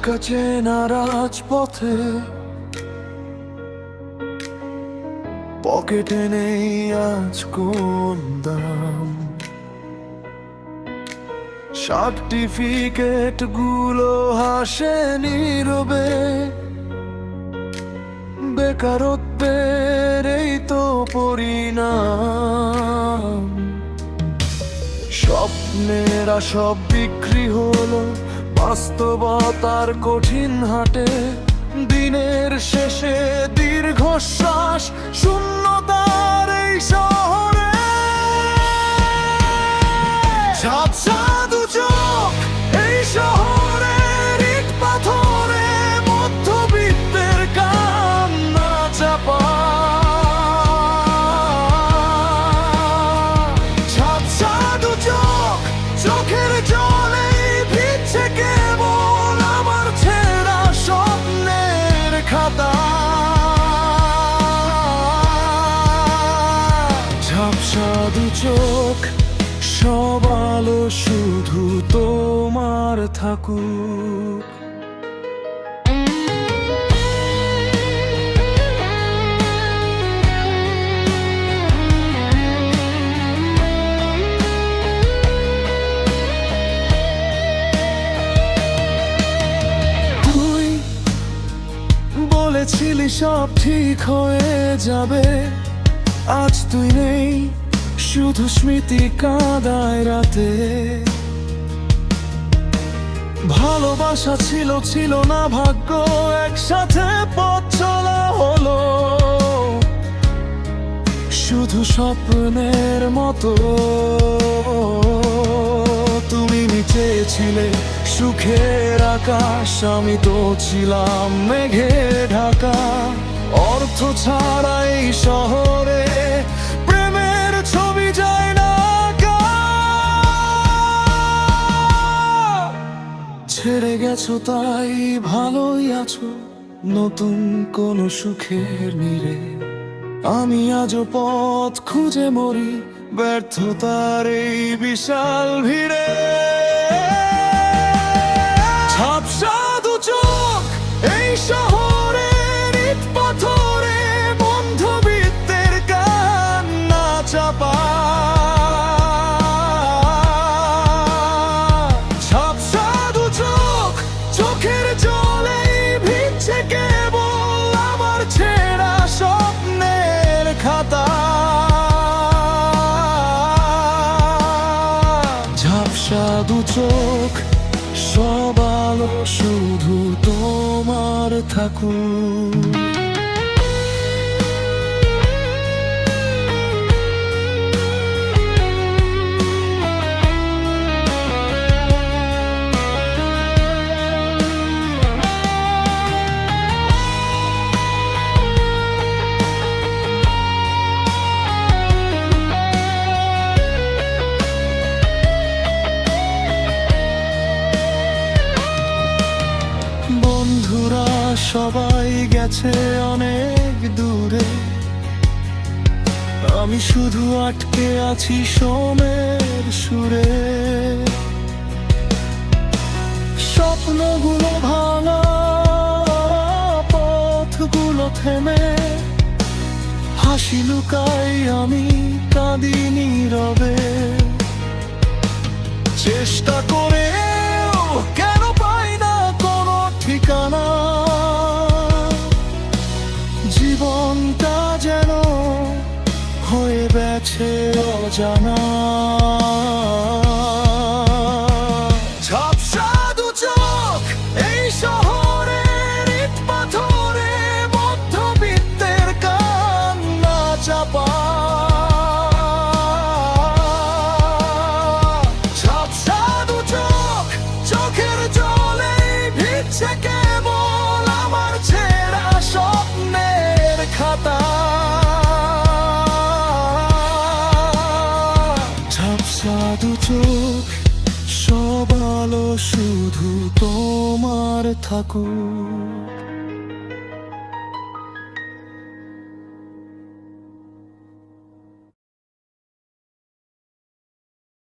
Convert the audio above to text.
একা চেনা রাজপথে পকেটে নেই আজ কোন দাম। সার্টিফিকেট গুলো হাসে নীরবে, বেকারত্বের এই তো পরিণাম। স্বপ্নেরা সব বিক্রি হলো বাস্তবতার কঠিন হাটে। দিনের শেষে দীর্ঘশ্বাস শূন্যতার এই শহরে। ঝাপসা দু চোখ এই শহরের ইট পাথরে, মধ্যবিত্তের কান্না চাপা। ঝাপসা দু চোখ, চোখের জলে ভিজছে কেবল আমার ছেঁড়া স্বপ্নের খাতা। ঝাপসা দু চোখ, সব আলো শুধু তোমার থাকুক। তুই বলেছিলি সব ঠিক হয়ে যাবে, আজ তুই নেই, শুধু স্মৃতি কাঁদায় রাতে। ভালোবাসা ছিল ছিল না ভাগ্য, একসাথে পথ চলা হলো শুধু স্বপ্নের মতো। তুমি নিচে ছিলে সুখের আকাশ, আমি তো ছিলাম মেঘে ঢাকা। অর্থ ছাড়া এই শহরে প্রেমের ছবি যায় না আঁকা। ছেড়ে গেছো তাই ভালোই আছো, নতুন কোন সুখের নীড়ে। আমি আজও পথ খুঁজে মরি ব্যর্থতার এই বিশাল ভিড়ে। ঝাপসা দু চোখ এই শহরের ইট পাথরে, মধ্যবিত্তের কান্না চাপা। ঝাপসা দু চোখ, চোখের জলে ভিজছে কেবল আমার ছেঁড়া স্বপ্নের খাতা। ঝাপসা দু চোখ, সব আলো শুধু তোমার থাকুক। বন্ধুরা সবাই গেছে অনেক দূরে, আমি শুধু আটকে আছি সোমের সুরে। স্বপ্নগুলো ভাঙা, পথগুলো থেমে, হাসি লুকাই আমি কাঁদি নীরবে। চেষ্টা করে কেন পাই না কোনো ঠিকানা, জীবনটা যেন হয়ে গেছে অজানা। ঝাপসা দু চোখ এই শহরের ইট পাথরে, মধ্যবিত্তের কান্না চাপা। ঝাপসা দু চোখ, চোখের জলে ভিজছে কেবল আমার ছেঁড়া স্বপ্নের খাতা। ঝাপসা দু চোখ, সব আলো শুধু তোমার থাকুক।